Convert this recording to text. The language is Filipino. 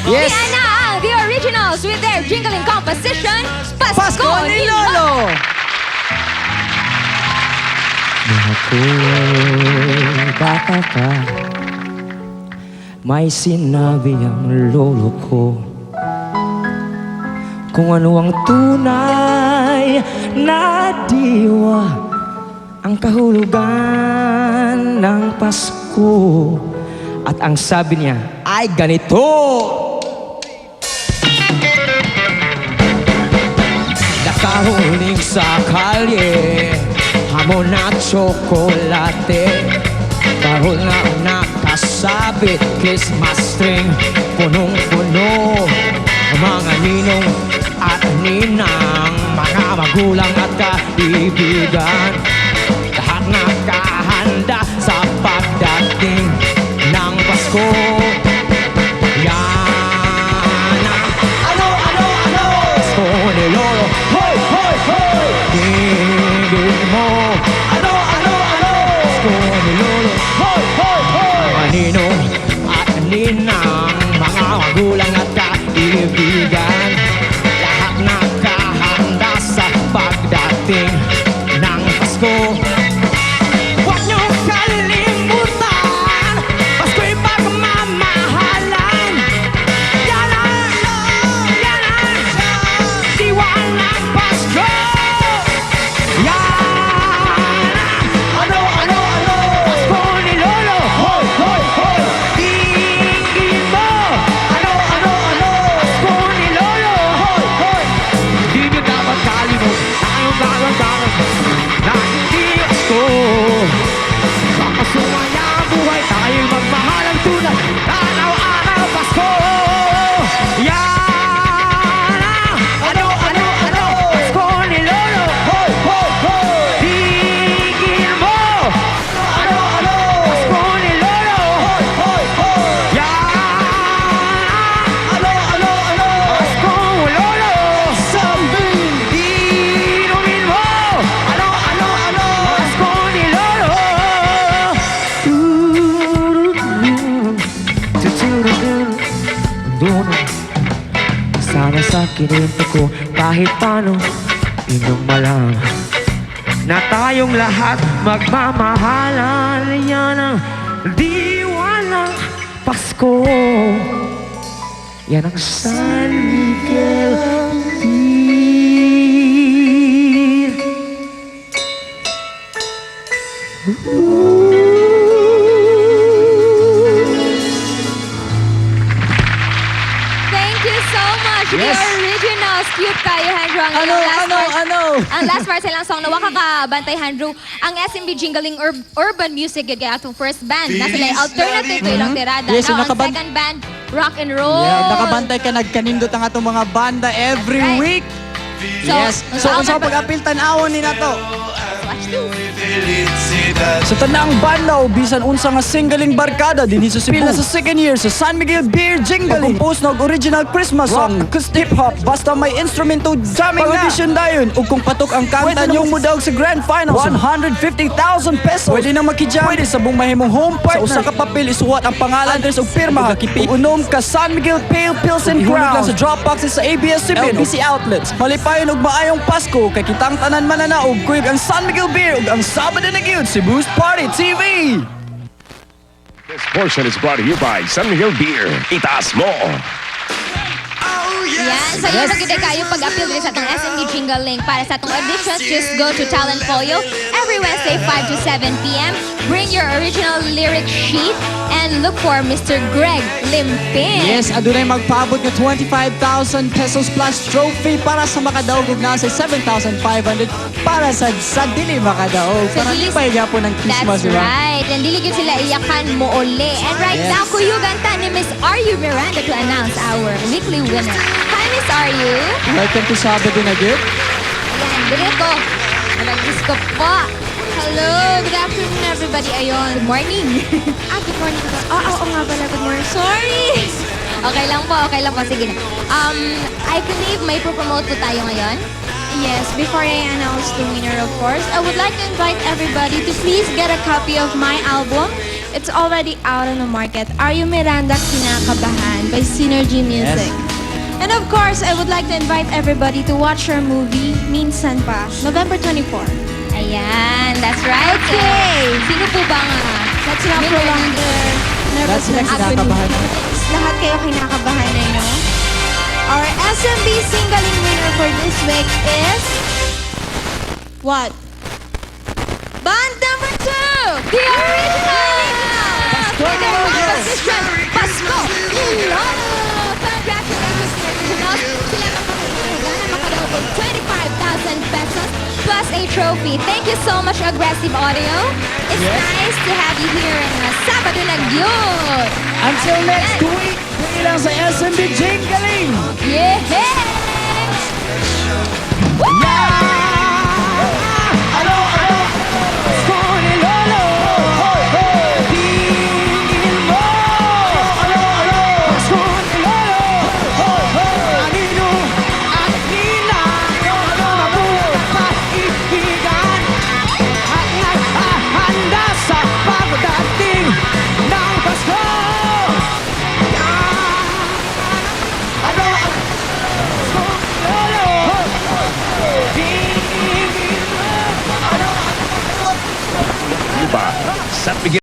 Yes. Yan na ang The Originals with their jingling composition, Pasko ni Lolo. Nung ako'y bata ka, may sinabi ang lolo ko kung ano ang tunay na diwa, ang kahulugan ng Pasko. At ang sabi niya ay ganito: nakahuling sa kalye, hamon at tsokolate, kahol na nakasabit, Christmas string, punong-puno, mga ninong at ninang, mga magulang at kaibigan, lahat nakahanda sa pagdating ng Pasko. Yan ang Pasko ni Lolo. Hoy, hoy, hoy! Tingin mo. Pasko ni Lolo. Hoy, hoy, hoy! Mga ninong at ninang, mga magulang at kaibigan, lahat nakahanda sa pagdating ng Pasko. Huwag niyong kalimutan, Pasko'y pagmamahalan. Yan ang diwa ng Pasko. Yan ang Pasko ni Lolo. Hoy, hoy, hoy! Tingin mo. Pasko ni Lolo. Hoy, hoy! Hindi niyo dapat kalimutan tayong gagawin na hindi Pasko. Sa pasumaya ang buhay, tayo'y magmahal ang tunay. Araw-araw Pasko. Yan ang Pasko ni Lolo. Hoy, hoy, hoy! Tingin mo. Pasko ni Lolo. Hoy, hoy, hoy! Yan Pasko ni Lolo. Inumin mo. Pasko ni Lolo. Sana sa kininto ko kahit paano inyong malam na tayong lahat magmamahalan. Yan ang diwa ng Pasko. Yan ang San Miguel Beer. Thank you so much, Yes. The Originals. Cute kayo, Andrew. Ang last part silang song na waka ka, Bantay Andrew. Ang SMB Jingling Urban Music, yun kaya itong first band. Na sila yung alternative to ilang tirada. Yes, Now, ang nakaban- second band, rock and roll. Yeah, nakabantay ka, nagkanindot ang atong mga banda every Right. week. So, Yes. So, kung sa pag-apil tanawon ni nato. watch this. Sa tanang banda o bisan unsa nga singling barkada dinhi sa Cebu. Pila sa second year sa San Miguel Beer Jingling. Compose ng original Christmas song, acoustic hip-hop, basta may instrumento jamming na. Pag-audition dayon ug kung patok ang kanta niyo mudaog sa grand finals, 150,000 pesos. Pwede nang makijam. Pwede sa buong mahimong home partner. Sa usa ka papel isuwat ang pangalan address ug pirma. Ug unom ka San Miguel Pale Pilsen Crown lang sa drop boxes sa ABS-CBN LBC outlets. Malipayon og maayong Pasko kay kitang tanan mananaog kuyog ang San Miguel Beer ug ang Sabado na gyud Cebu's Party TV. This portion is brought to you by San Miguel Beer. Itaas mo! Yan. So, yun maganda kayo pag-appeal din sa itong SMB Jingle Link. Para sa itong auditions, just go to Talent Folio every Wednesday, 5 to 7 p.m. Bring your original lyric sheet and look for Mr. Greg Limpin. Yes, adunay magpaabot nga 25,000 pesos plus trophy para sa makadaog ug nasa 7,500 para sa dili makadaog. So, Para dili- di pa gyapon ng Christmas, That's di ba? right. And dili gyud sila iyakan mo uli. And right Yes. now, kuyugan ta ni Miss Aru Miranda to announce our weekly winner. Hi, Miss Aru. Welcome to Sabado na gyud. Yan, dito. Malagis ko po. Hello, good afternoon everybody. Ayun, good morning. Good morning po. Oo nga pala. Good morning. Sorry! Okay lang po. Sige na. I believe may promote po tayo ngayon. Yes, before I announce the winner, of course, I would like to invite everybody to please get a copy of my album. It's already out on the market. Are You Miranda Kinakabahan by by Synergy Music. And of course, I would like to invite everybody to watch our movie, Minsan Pa, November 24. Ayan, that's right. Okay. Sino po ba nga? Let's not prolong the nervousness. kinakabahan. Lahat kayo kinakabahan na, no? Our SMB singling winner for this week is... What? Band number 2! The original! Pasko! For the composition, Pasko! Lolo! Congratulations, originals! Sila ang makadawag 25,000 pesos plus a trophy. Thank you so much, Aggressive Audio. It's nice to have you here in Sabado na Gyud. Until next week, dito lang sa SMB Jingling! Yeah! Pasko ni Lolo. Tingin mo. Pasko ni Lolo. Anino at Nina. Mabuhay kaibigan. At handa sa pagdating ng Pasko. Pasko ni Lolo. Tingin mo. You by San Miguel